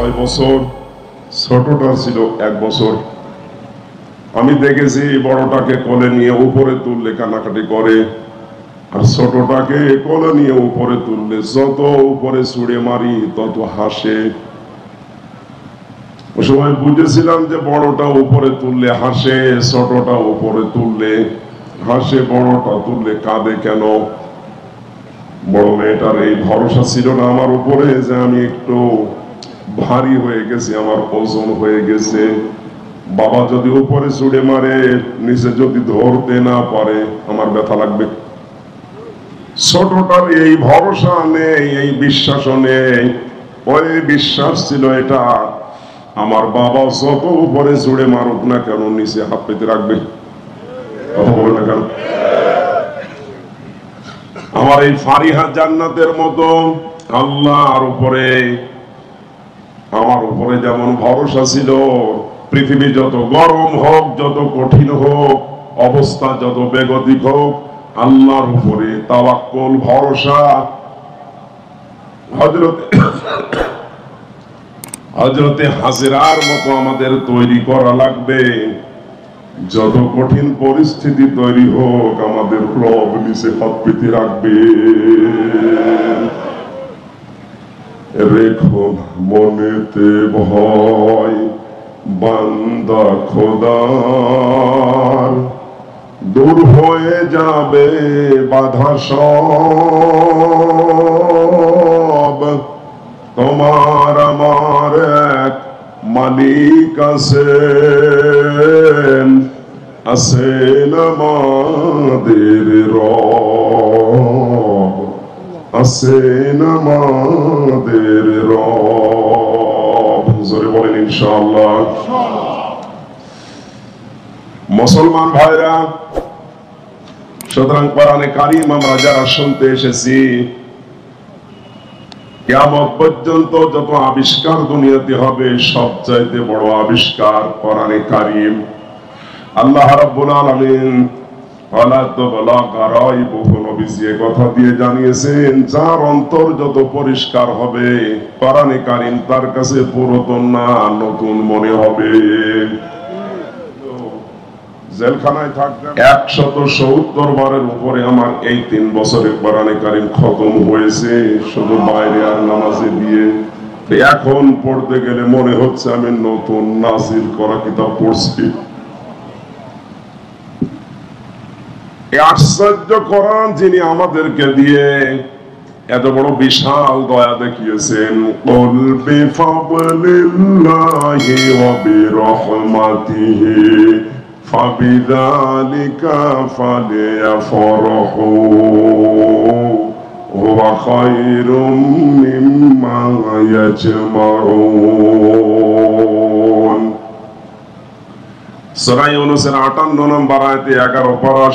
6 বছর, ছোটটার ছিল 1 বছর। আমি দেখেছি বড়টাকে কোলে নিয়ে উপরে তুললে কান্নাকাটি করে, আর ছোটটাকে কোলে নিয়ে উপরে তুললে যত উপরে ছুঁড়ে মারি তত হাসে। ওই সময় বুঝেছিলাম যে বড়টা উপরে তুললে হাসে, ছোটটা উপরে তুললে হাসে, বড়টা তুললে কাঁদে কেন? বড় মেয়েটার এই ভরসা ছিল না আমার উপরে যে আমি একটু ভারী হয়ে গেছি, আমার ওজন হয়ে গেছে, বাবা যদি উপরে ছুড়ে মারে নিচে যদি ধরতে না পারে আমার ব্যথা লাগবে। ছোটটার এই ভরসা নেই, এই বিশ্বাস নেই। ওই বিশ্বাস ছিল এটা, আমার বাবা যত উপরে ছুড়ে মারুক না কেন নিচে হাত পেতে রাখবে। কথা বলে না কেন? আমার এই ফারিহা জান্নাতের মতো আল্লাহর উপরে আমার উপরে যেমন ভরসা ছিল, পৃথিবী যত গরম হোক, যত কঠিন হোক, অবস্থা যত বেগতিক হোক, আল্লাহর উপরে তাওয়াক্কুল ভরসা। হযরতে হাজেরার মতো আমাদের তৈরি করা লাগবে। যত কঠিন পরিস্থিতি তৈরি হোক আমাদের রব নিচে হাত পেতে রাখবে। রেখো মনেতে ভয় বান্দা খোদার, দূর হয়ে যাবে বাধা সব। তোমার আমার এক মালিক আছেন, আছেন আমাদের রব, আছেন আমাদের রব। জোরে বলেন ইনশাআল্লাহ। মুসলমান ভাইরা, সুতরাং কোরআনে কারীম আমরা যারা শুনতে এসেছি, কিয়ামত পর্যন্ত যত আবিষ্কার দুনিয়াতে হবে সবচাইতে বড় আবিষ্কার কোরআনে কারীম। আল্লাহ রাব্বুল আলামিন কথা দিয়ে জানিয়েছেন, যার অন্তর যত পরিষ্কার হবে কোরআনে কারীম তার কাছে পুরাতন না নতুন মনে হবে। জেলখানায় থাকবেন 170 বারের উপরে আমার এই 3 বছরে কোরআনে কারীম খতম হয়েছে, শুধু বাইরে আর নামাজে দিয়ে। এখন পড়তে গেলে মনে হচ্ছে আমি নতুন নাজিল করা কিতাব পড়ছি। আশ্চর্য কোরআন যিনি আমাদেরকে দিয়ে এত বড় বিশাল দয়া দেখিয়েছেন। কুল বিফাদলিল্লাহি ওয়া বিরহমাতিহি ফাবিযালিকা ফালিয়াফরাহু হুয়া খায়রুম মিম্মা ইয়াজমাউন। সূরা ইউনূসের 58 নম্বর আয়াতে 11 পারা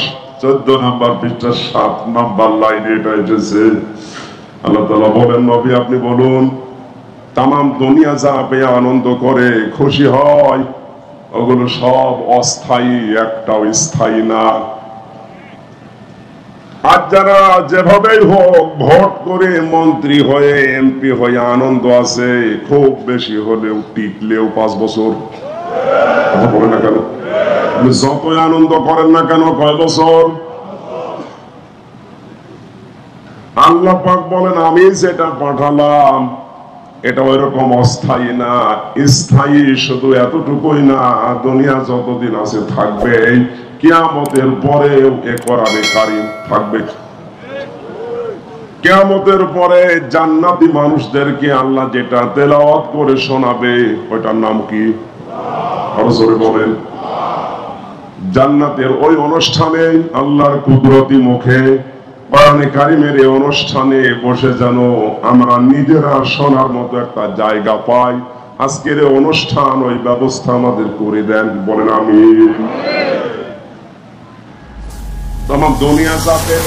14 নম্বর পৃষ্ঠা 7 নম্বর লাইনে এটা এসেছে। আল্লাহ তাআলা বলেন, নবী আপনি বলুন, তামাম দুনিয়া যা পেয়ে আনন্দ করে খুশি হয় ওগুলো সব অস্থায়ী, একটাও স্থায়ী না। আর যারা যেভাবেই হোক ভোট করে মন্ত্রী হয়ে এমপি হয়ে আনন্দ আছে, খুব বেশি হলেও টিকলেও 5 বছর। কথা বলে না কেন? যতই আনন্দ করেন না কেন কয় বছর? আল্লাহ পাক বলেন, আমি যেটা পাঠালাম এটা ওইরকম অস্থায়ী না, স্থায়ী শুধু এতটুকুই না, দুনিয়া যতদিন আছে থাকবে, কিয়ামতের পরেও এ কোরআনে কারীম থাকবে। কিয়ামতের পরে জান্নাতি মানুষদেরকে আল্লাহ যেটা তেলাওয়াত করে শোনাবে ওইটার নাম কি? আরো জোরে বলেন। জান্নাতের ওই অনুষ্ঠানে আল্লাহর কুদরতি মুখে কোরআনে কারীমের এই অনুষ্ঠানে বসে যেন আমরা নিজেরা শোনার মতো একটা জায়গা পাই। আজকের এই অনুষ্ঠান ওই ব্যবস্থা আমাদের করে দেন, বলেন আমিন। তোমার দুনিয়া যা পেল